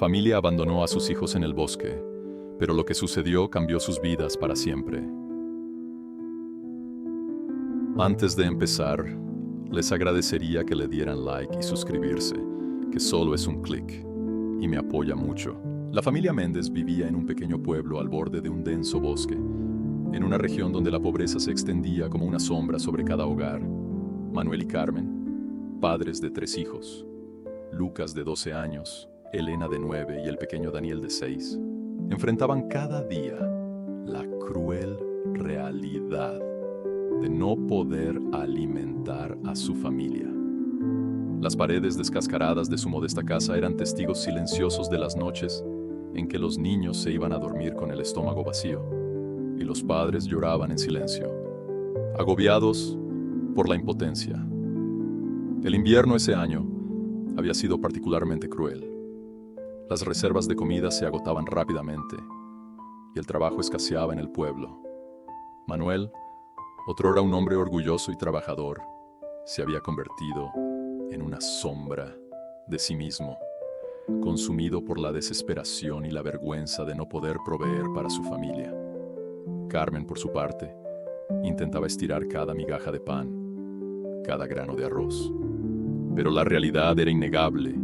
familia abandonó a sus hijos en el bosque, pero lo que sucedió cambió sus vidas para siempre. Antes de empezar, les agradecería que le dieran like y suscribirse, que solo es un clic, y me apoya mucho. La familia Méndez vivía en un pequeño pueblo al borde de un denso bosque, en una región donde la pobreza se extendía como una sombra sobre cada hogar. Manuel y Carmen, padres de 3 hijos, Lucas de 12 años, Elena de 9 y el pequeño Daniel de 6, enfrentaban cada día la cruel realidad de no poder alimentar a su familia. Las paredes descascaradas de su modesta casa eran testigos silenciosos de las noches en que los niños se iban a dormir con el estómago vacío y los padres lloraban en silencio, agobiados por la impotencia. El invierno ese año había sido particularmente cruel. Las reservas de comida se agotaban rápidamente y el trabajo escaseaba en el pueblo. Manuel, otrora un hombre orgulloso y trabajador, se había convertido en una sombra de sí mismo, consumido por la desesperación y la vergüenza de no poder proveer para su familia. Carmen, por su parte, intentaba estirar cada migaja de pan, cada grano de arroz. Pero la realidad era innegable.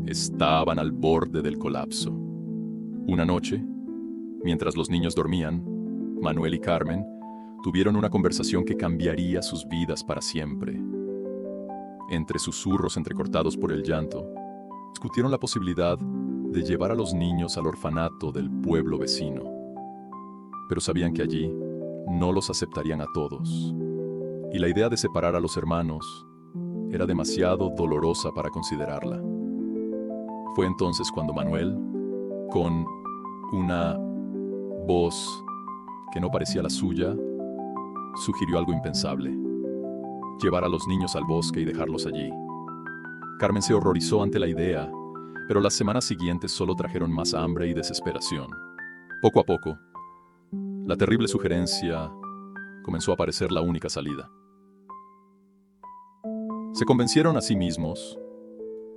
Estaban al borde del colapso. Una noche, mientras los niños dormían, Manuel y Carmen tuvieron una conversación que cambiaría sus vidas para siempre. Entre susurros entrecortados por el llanto, discutieron la posibilidad de llevar a los niños al orfanato del pueblo vecino. Pero sabían que allí no los aceptarían a todos. Y la idea de separar a los hermanos era demasiado dolorosa para considerarla. Fue entonces cuando Manuel, con una voz que no parecía la suya, sugirió algo impensable: llevar a los niños al bosque y dejarlos allí. Carmen se horrorizó ante la idea, pero las semanas siguientes solo trajeron más hambre y desesperación. Poco a poco, la terrible sugerencia comenzó a parecer la única salida. Se convencieron a sí mismos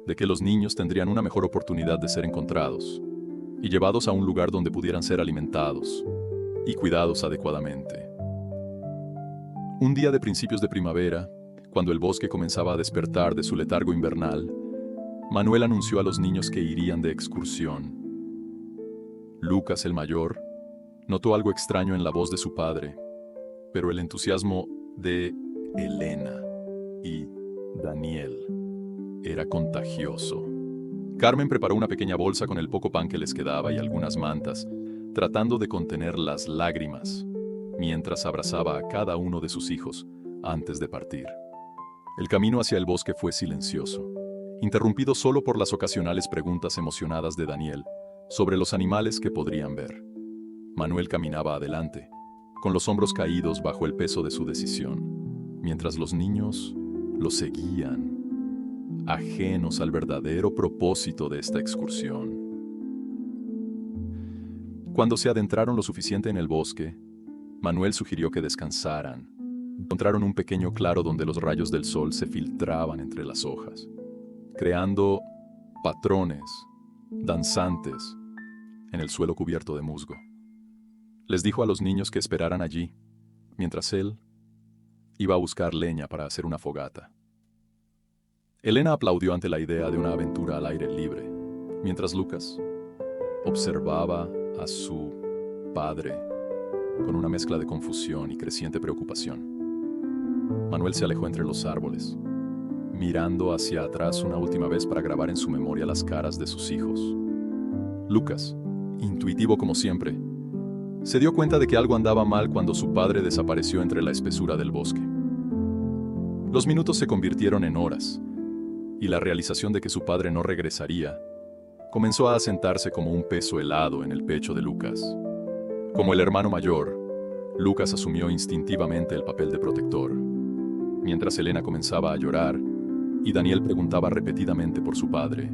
de que los niños tendrían una mejor oportunidad de ser encontrados y llevados a un lugar donde pudieran ser alimentados y cuidados adecuadamente. Un día de principios de primavera, cuando el bosque comenzaba a despertar de su letargo invernal, Manuel anunció a los niños que irían de excursión. Lucas, el mayor, notó algo extraño en la voz de su padre, pero el entusiasmo de Elena y Daniel era contagioso. Carmen preparó una pequeña bolsa con el poco pan que les quedaba y algunas mantas, tratando de contener las lágrimas, mientras abrazaba a cada uno de sus hijos antes de partir. El camino hacia el bosque fue silencioso, interrumpido solo por las ocasionales preguntas emocionadas de Daniel sobre los animales que podrían ver. Manuel caminaba adelante, con los hombros caídos bajo el peso de su decisión, mientras los niños lo seguían, ajenos al verdadero propósito de esta excursión. Cuando se adentraron lo suficiente en el bosque, Manuel sugirió que descansaran. Encontraron un pequeño claro donde los rayos del sol se filtraban entre las hojas, creando patrones danzantes en el suelo cubierto de musgo. Les dijo a los niños que esperaran allí, mientras él iba a buscar leña para hacer una fogata. Elena aplaudió ante la idea de una aventura al aire libre, mientras Lucas observaba a su padre con una mezcla de confusión y creciente preocupación. Manuel se alejó entre los árboles, mirando hacia atrás una última vez para grabar en su memoria las caras de sus hijos. Lucas, intuitivo como siempre, se dio cuenta de que algo andaba mal cuando su padre desapareció entre la espesura del bosque. Los minutos se convirtieron en horas, y la realización de que su padre no regresaría comenzó a asentarse como un peso helado en el pecho de Lucas. Como el hermano mayor, Lucas asumió instintivamente el papel de protector, mientras Elena comenzaba a llorar y Daniel preguntaba repetidamente por su padre.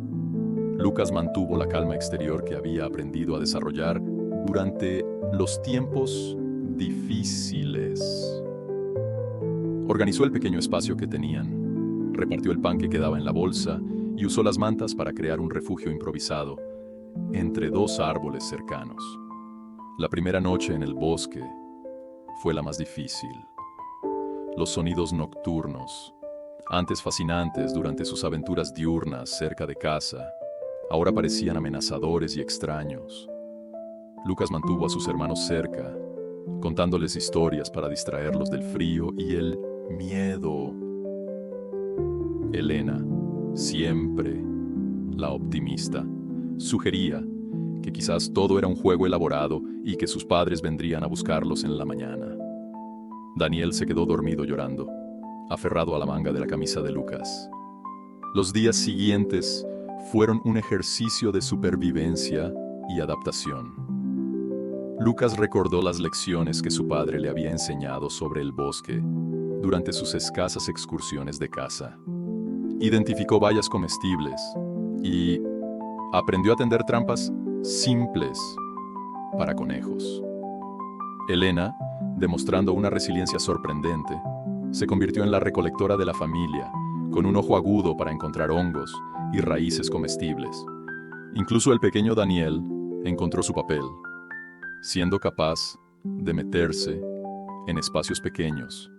Lucas mantuvo la calma exterior que había aprendido a desarrollar durante los tiempos difíciles. Organizó el pequeño espacio que tenían, repartió el pan que quedaba en la bolsa y usó las mantas para crear un refugio improvisado entre dos árboles cercanos. La primera noche en el bosque fue la más difícil. Los sonidos nocturnos, antes fascinantes durante sus aventuras diurnas cerca de casa, ahora parecían amenazadores y extraños. Lucas mantuvo a sus hermanos cerca, contándoles historias para distraerlos del frío y el miedo. Elena, siempre la optimista, sugería que quizás todo era un juego elaborado y que sus padres vendrían a buscarlos en la mañana. Daniel se quedó dormido llorando, aferrado a la manga de la camisa de Lucas. Los días siguientes fueron un ejercicio de supervivencia y adaptación. Lucas recordó las lecciones que su padre le había enseñado sobre el bosque durante sus escasas excursiones de caza. Identificó bayas comestibles y aprendió a tender trampas simples para conejos. Elena, demostrando una resiliencia sorprendente, se convirtió en la recolectora de la familia, con un ojo agudo para encontrar hongos y raíces comestibles. Incluso el pequeño Daniel encontró su papel, siendo capaz de meterse en espacios pequeños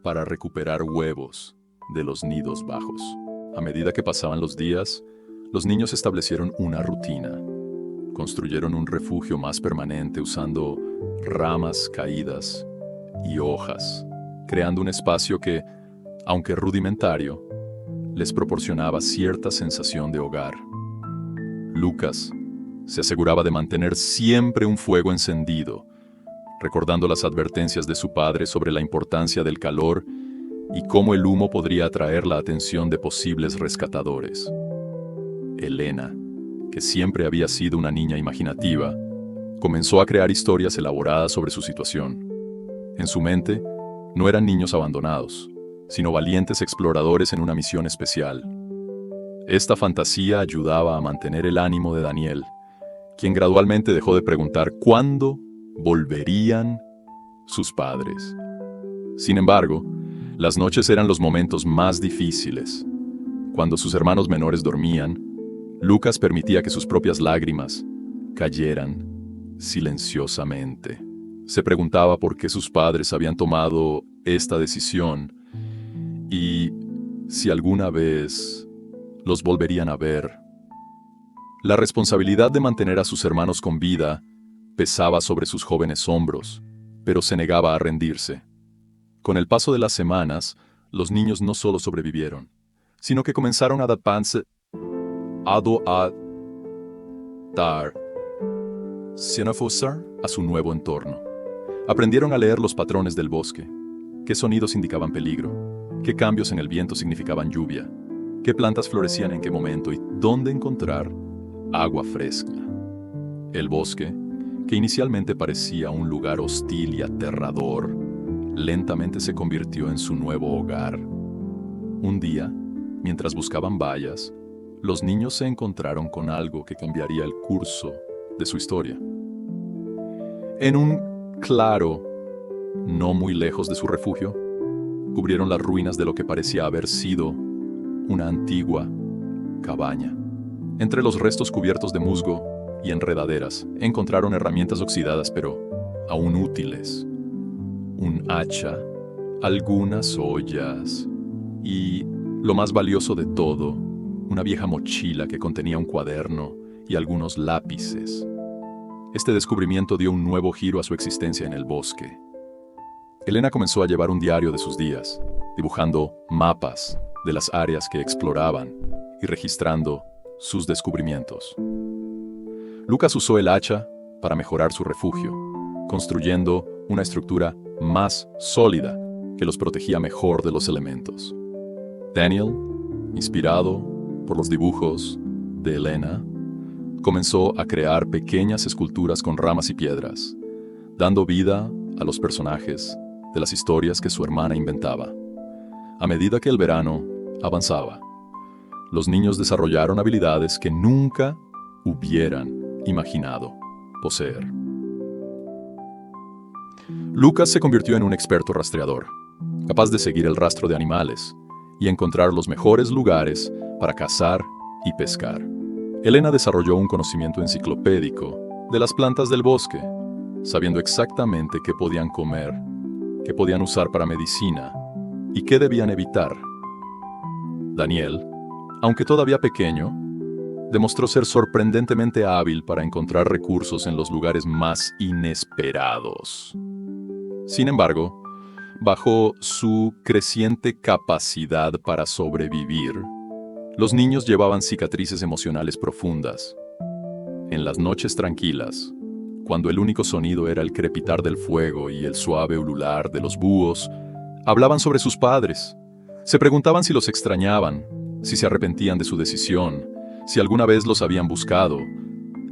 para recuperar huevos de los nidos bajos. A medida que pasaban los días, los niños establecieron una rutina. Construyeron un refugio más permanente usando ramas caídas y hojas, creando un espacio que, aunque rudimentario, les proporcionaba cierta sensación de hogar. Lucas se aseguraba de mantener siempre un fuego encendido, recordando las advertencias de su padre sobre la importancia del calor y cómo el humo podría atraer la atención de posibles rescatadores. Elena, que siempre había sido una niña imaginativa, comenzó a crear historias elaboradas sobre su situación. En su mente, no eran niños abandonados, sino valientes exploradores en una misión especial. Esta fantasía ayudaba a mantener el ánimo de Daniel, quien gradualmente dejó de preguntar cuándo volverían sus padres. Sin embargo, las noches eran los momentos más difíciles. Cuando sus hermanos menores dormían, Lucas permitía que sus propias lágrimas cayeran silenciosamente. Se preguntaba por qué sus padres habían tomado esta decisión y si alguna vez los volverían a ver. La responsabilidad de mantener a sus hermanos con vida pesaba sobre sus jóvenes hombros, pero se negaba a rendirse. Con el paso de las semanas, los niños no solo sobrevivieron, sino que comenzaron a adaptarse a su nuevo entorno. Aprendieron a leer los patrones del bosque, qué sonidos indicaban peligro, qué cambios en el viento significaban lluvia, qué plantas florecían en qué momento y dónde encontrar agua fresca. El bosque, que inicialmente parecía un lugar hostil y aterrador, lentamente se convirtió en su nuevo hogar. Un día, mientras buscaban bayas, los niños se encontraron con algo que cambiaría el curso de su historia. En un claro, no muy lejos de su refugio, cubrieron las ruinas de lo que parecía haber sido una antigua cabaña. Entre los restos cubiertos de musgo y enredaderas, encontraron herramientas oxidadas pero aún útiles. Un hacha, algunas ollas y, lo más valioso de todo, una vieja mochila que contenía un cuaderno y algunos lápices. Este descubrimiento dio un nuevo giro a su existencia en el bosque. Elena comenzó a llevar un diario de sus días, dibujando mapas de las áreas que exploraban y registrando sus descubrimientos. Lucas usó el hacha para mejorar su refugio, construyendo una estructura más sólida que los protegía mejor de los elementos. Daniel, inspirado por los dibujos de Elena, comenzó a crear pequeñas esculturas con ramas y piedras, dando vida a los personajes de las historias que su hermana inventaba. A medida que el verano avanzaba, los niños desarrollaron habilidades que nunca hubieran imaginado poseer. Lucas se convirtió en un experto rastreador, capaz de seguir el rastro de animales y encontrar los mejores lugares para cazar y pescar. Elena desarrolló un conocimiento enciclopédico de las plantas del bosque, sabiendo exactamente qué podían comer, qué podían usar para medicina y qué debían evitar. Daniel, aunque todavía pequeño, demostró ser sorprendentemente hábil para encontrar recursos en los lugares más inesperados. Sin embargo, bajo su creciente capacidad para sobrevivir, los niños llevaban cicatrices emocionales profundas. En las noches tranquilas, cuando el único sonido era el crepitar del fuego y el suave ulular de los búhos, hablaban sobre sus padres. Se preguntaban si los extrañaban, si se arrepentían de su decisión, si alguna vez los habían buscado.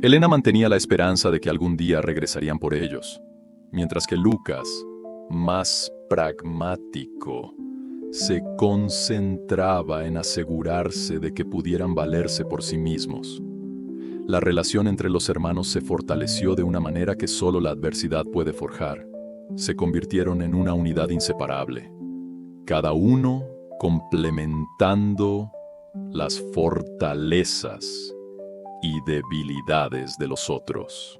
Elena mantenía la esperanza de que algún día regresarían por ellos, mientras que Lucas, más pragmático, se concentraba en asegurarse de que pudieran valerse por sí mismos. La relación entre los hermanos se fortaleció de una manera que solo la adversidad puede forjar. Se convirtieron en una unidad inseparable, cada uno complementando las fortalezas y debilidades de los otros.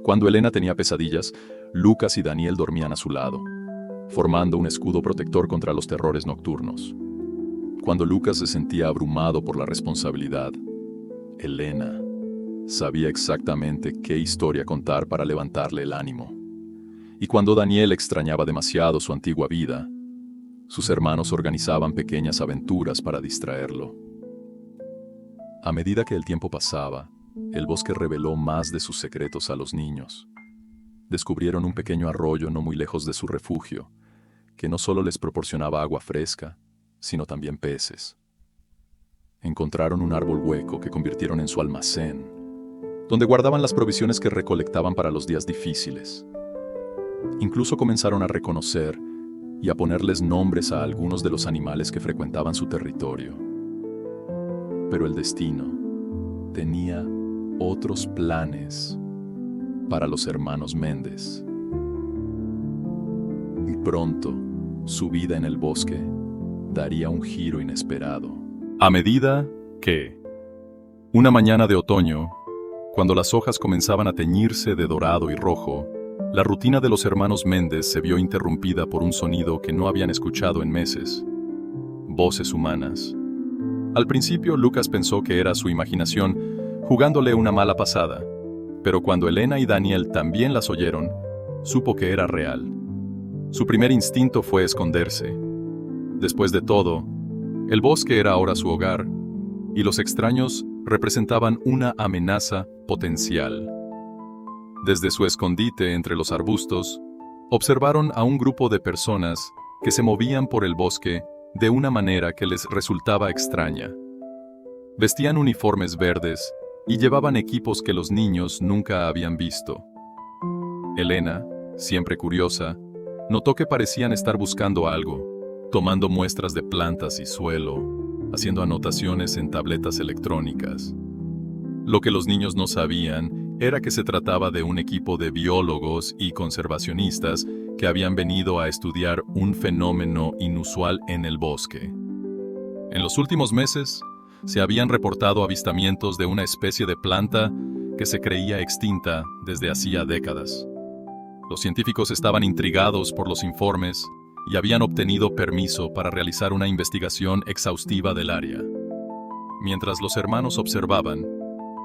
Cuando Elena tenía pesadillas, Lucas y Daniel dormían a su lado, formando un escudo protector contra los terrores nocturnos. Cuando Lucas se sentía abrumado por la responsabilidad, Elena sabía exactamente qué historia contar para levantarle el ánimo. Y cuando Daniel extrañaba demasiado su antigua vida, sus hermanos organizaban pequeñas aventuras para distraerlo. A medida que el tiempo pasaba, el bosque reveló más de sus secretos a los niños. Descubrieron un pequeño arroyo no muy lejos de su refugio, que no solo les proporcionaba agua fresca, sino también peces. Encontraron un árbol hueco que convirtieron en su almacén, donde guardaban las provisiones que recolectaban para los días difíciles. Incluso comenzaron a reconocer y a ponerles nombres a algunos de los animales que frecuentaban su territorio. Pero el destino tenía otros planes para los hermanos Méndez. Y pronto, su vida en el bosque daría un giro inesperado. A medida que, una mañana de otoño, cuando las hojas comenzaban a teñirse de dorado y rojo, la rutina de los hermanos Méndez se vio interrumpida por un sonido que no habían escuchado en meses. Voces humanas. Al principio, Lucas pensó que era su imaginación jugándole una mala pasada, pero cuando Elena y Daniel también las oyeron, supo que era real. Su primer instinto fue esconderse. Después de todo, el bosque era ahora su hogar, y los extraños representaban una amenaza potencial. Desde su escondite entre los arbustos, observaron a un grupo de personas que se movían por el bosque de una manera que les resultaba extraña. Vestían uniformes verdes y llevaban equipos que los niños nunca habían visto. Elena, siempre curiosa, notó que parecían estar buscando algo, tomando muestras de plantas y suelo, haciendo anotaciones en tabletas electrónicas. Lo que los niños no sabían era que se trataba de un equipo de biólogos y conservacionistas que habían venido a estudiar un fenómeno inusual en el bosque. En los últimos meses, se habían reportado avistamientos de una especie de planta que se creía extinta desde hacía décadas. Los científicos estaban intrigados por los informes y habían obtenido permiso para realizar una investigación exhaustiva del área. Mientras los hermanos observaban,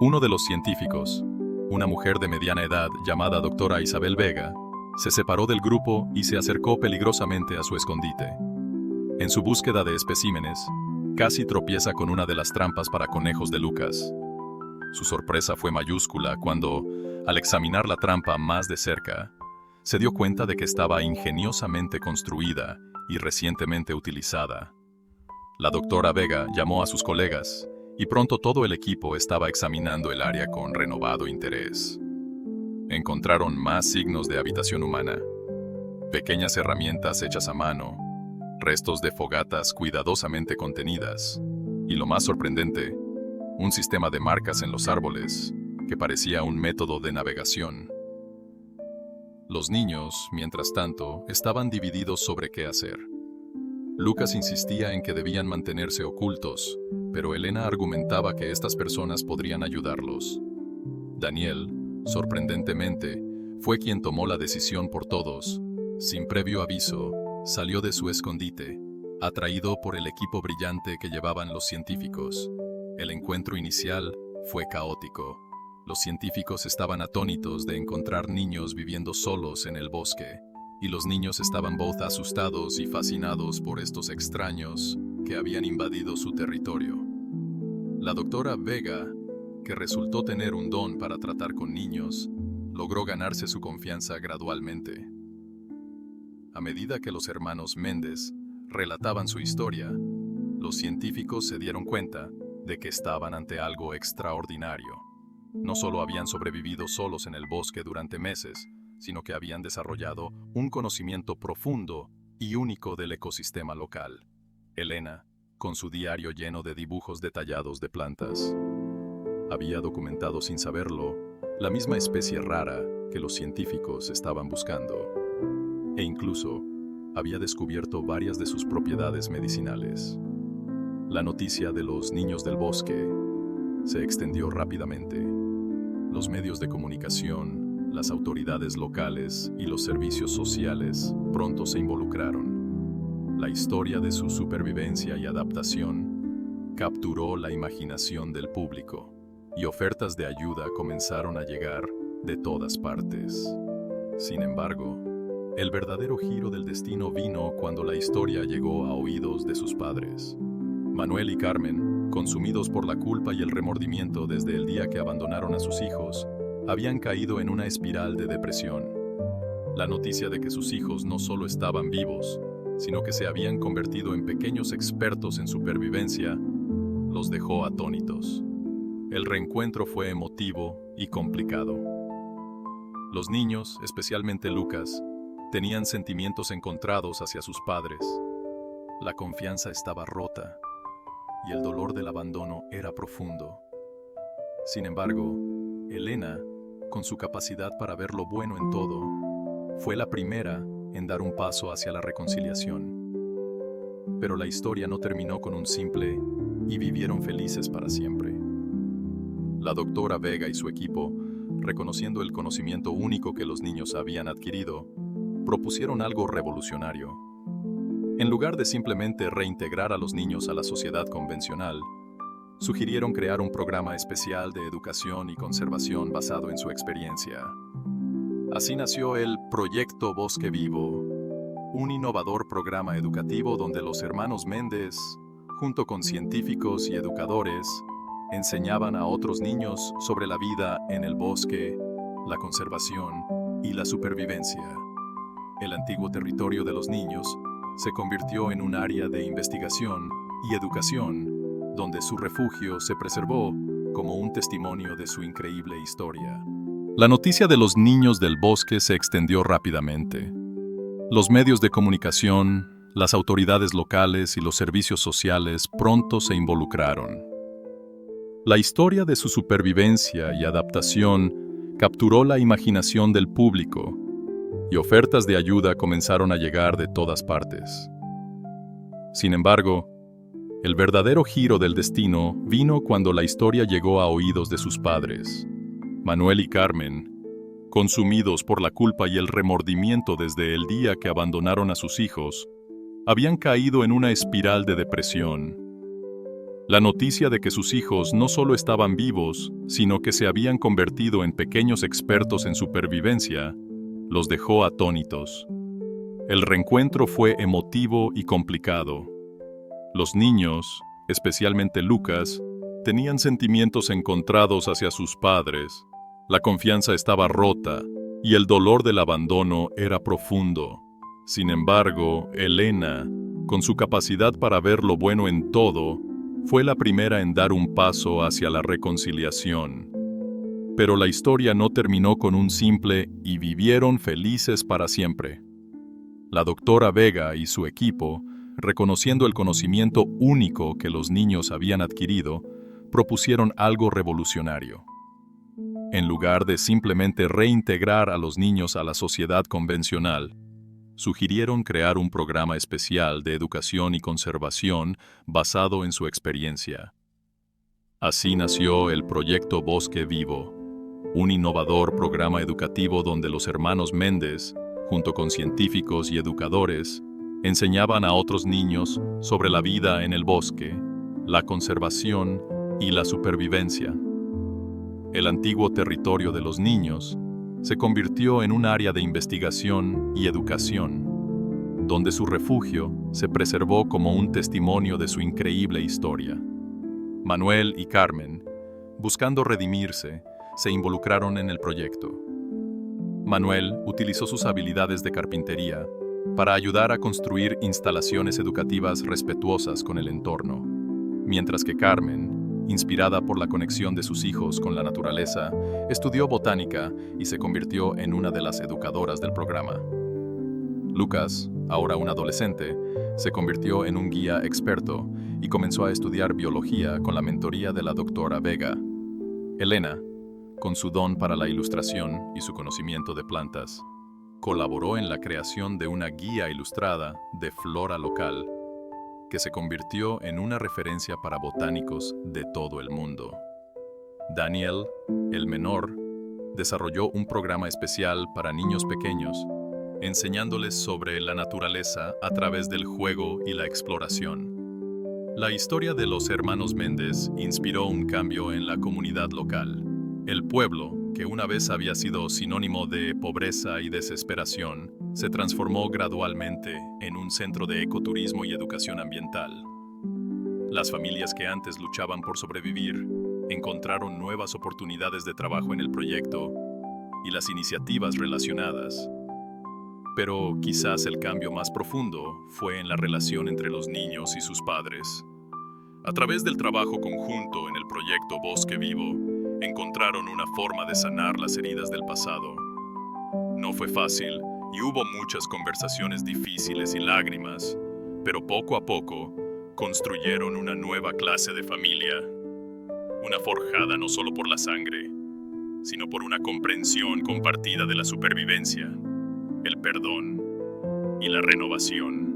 uno de los científicos, una mujer de mediana edad llamada doctora Isabel Vega, se separó del grupo y se acercó peligrosamente a su escondite. En su búsqueda de especímenes, casi tropieza con una de las trampas para conejos de Lucas. Su sorpresa fue mayúscula cuando, al examinar la trampa más de cerca, se dio cuenta de que estaba ingeniosamente construida y recientemente utilizada. La doctora Vega llamó a sus colegas, y pronto todo el equipo estaba examinando el área con renovado interés. Encontraron más signos de habitación humana, pequeñas herramientas hechas a mano, restos de fogatas cuidadosamente contenidas, y lo más sorprendente, un sistema de marcas en los árboles que parecía un método de navegación. Los niños, mientras tanto, estaban divididos sobre qué hacer. Lucas insistía en que debían mantenerse ocultos, pero Elena argumentaba que estas personas podrían ayudarlos. Daniel, sorprendentemente, fue quien tomó la decisión por todos. Sin previo aviso, salió de su escondite, atraído por el equipo brillante que llevaban los científicos. El encuentro inicial fue caótico. Los científicos estaban atónitos de encontrar niños viviendo solos en el bosque, y los niños estaban both asustados y fascinados por estos extraños que habían invadido su territorio. La doctora Vega, que resultó tener un don para tratar con niños, logró ganarse su confianza gradualmente. A medida que los hermanos Méndez relataban su historia, los científicos se dieron cuenta de que estaban ante algo extraordinario. No solo habían sobrevivido solos en el bosque durante meses, sino que habían desarrollado un conocimiento profundo y único del ecosistema local. Elena, con su diario lleno de dibujos detallados de plantas, había documentado sin saberlo la misma especie rara que los científicos estaban buscando, e incluso había descubierto varias de sus propiedades medicinales. La noticia de los niños del bosque se extendió rápidamente. Los medios de comunicación, las autoridades locales y los servicios sociales pronto se involucraron. La historia de su supervivencia y adaptación capturó la imaginación del público, y ofertas de ayuda comenzaron a llegar de todas partes. Sin embargo, el verdadero giro del destino vino cuando la historia llegó a oídos de sus padres. Manuel y Carmen, consumidos por la culpa y el remordimiento desde el día que abandonaron a sus hijos, habían caído en una espiral de depresión. La noticia de que sus hijos no solo estaban vivos, sino que se habían convertido en pequeños expertos en supervivencia, los dejó atónitos. El reencuentro fue emotivo y complicado. Los niños, especialmente Lucas, tenían sentimientos encontrados hacia sus padres. La confianza estaba rota y el dolor del abandono era profundo. Sin embargo, Elena, con su capacidad para ver lo bueno en todo, fue la primera en dar un paso hacia la reconciliación. Pero la historia no terminó con un simple "y vivieron felices para siempre". La doctora Vega y su equipo, reconociendo el conocimiento único que los niños habían adquirido, propusieron algo revolucionario. En lugar de simplemente reintegrar a los niños a la sociedad convencional, sugirieron crear un programa especial de educación y conservación basado en su experiencia. Así nació el Proyecto Bosque Vivo, un innovador programa educativo donde los hermanos Méndez, junto con científicos y educadores, enseñaban a otros niños sobre la vida en el bosque, la conservación y la supervivencia. El antiguo territorio de los niños se convirtió en un área de investigación y educación, donde su refugio se preservó como un testimonio de su increíble historia. La noticia de los niños del bosque se extendió rápidamente. Los medios de comunicación, las autoridades locales y los servicios sociales pronto se involucraron. La historia de su supervivencia y adaptación capturó la imaginación del público, y ofertas de ayuda comenzaron a llegar de todas partes. Sin embargo, el verdadero giro del destino vino cuando la historia llegó a oídos de sus padres. Manuel y Carmen, consumidos por la culpa y el remordimiento desde el día que abandonaron a sus hijos, habían caído en una espiral de depresión. La noticia de que sus hijos no solo estaban vivos, sino que se habían convertido en pequeños expertos en supervivencia, los dejó atónitos. El reencuentro fue emotivo y complicado. Los niños, especialmente Lucas, tenían sentimientos encontrados hacia sus padres. La confianza estaba rota y el dolor del abandono era profundo. Sin embargo, Elena, con su capacidad para ver lo bueno en todo, fue la primera en dar un paso hacia la reconciliación. Pero la historia no terminó con un simple "y vivieron felices para siempre". La doctora Vega y su equipo, reconociendo el conocimiento único que los niños habían adquirido, propusieron algo revolucionario. En lugar de simplemente reintegrar a los niños a la sociedad convencional, sugirieron crear un programa especial de educación y conservación basado en su experiencia. Así nació el Proyecto Bosque Vivo, un innovador programa educativo donde los hermanos Méndez, junto con científicos y educadores, enseñaban a otros niños sobre la vida en el bosque, la conservación y la supervivencia. El antiguo territorio de los niños se convirtió en un área de investigación y educación, donde su refugio se preservó como un testimonio de su increíble historia. Manuel y Carmen, buscando redimirse, se involucraron en el proyecto. Manuel utilizó sus habilidades de carpintería para ayudar a construir instalaciones educativas respetuosas con el entorno, mientras que Carmen, inspirada por la conexión de sus hijos con la naturaleza, estudió botánica y se convirtió en una de las educadoras del programa. Lucas, ahora un adolescente, se convirtió en un guía experto y comenzó a estudiar biología con la mentoría de la doctora Vega. Elena, con su don para la ilustración y su conocimiento de plantas, colaboró en la creación de una guía ilustrada de flora local, que se convirtió en una referencia para botánicos de todo el mundo. Daniel, el menor, desarrolló un programa especial para niños pequeños, enseñándoles sobre la naturaleza a través del juego y la exploración. La historia de los hermanos Méndez inspiró un cambio en la comunidad local. El pueblo, que una vez había sido sinónimo de pobreza y desesperación, se transformó gradualmente en un centro de ecoturismo y educación ambiental. Las familias que antes luchaban por sobrevivir encontraron nuevas oportunidades de trabajo en el proyecto y las iniciativas relacionadas. Pero quizás el cambio más profundo fue en la relación entre los niños y sus padres. A través del trabajo conjunto en el proyecto Bosque Vivo, encontraron una forma de sanar las heridas del pasado. No fue fácil y hubo muchas conversaciones difíciles y lágrimas, pero poco a poco construyeron una nueva clase de familia, una forjada no solo por la sangre, sino por una comprensión compartida de la supervivencia, el perdón y la renovación.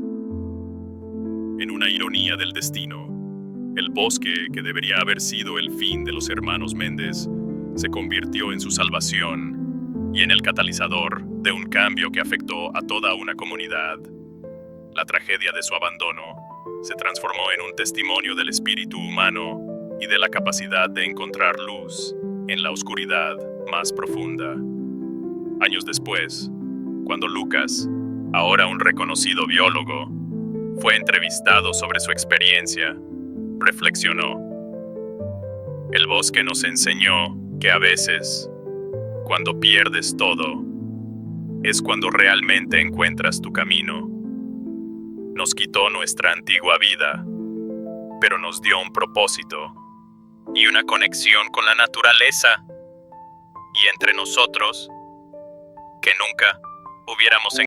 En una ironía del destino, el bosque, que debería haber sido el fin de los hermanos Méndez, se convirtió en su salvación y en el catalizador de un cambio que afectó a toda una comunidad. La tragedia de su abandono se transformó en un testimonio del espíritu humano y de la capacidad de encontrar luz en la oscuridad más profunda. Años después, cuando Lucas, ahora un reconocido biólogo, fue entrevistado sobre su experiencia, reflexionó: el bosque nos enseñó que a veces, cuando pierdes todo, es cuando realmente encuentras tu camino. Nos quitó nuestra antigua vida, pero nos dio un propósito y una conexión con la naturaleza y entre nosotros que nunca hubiéramos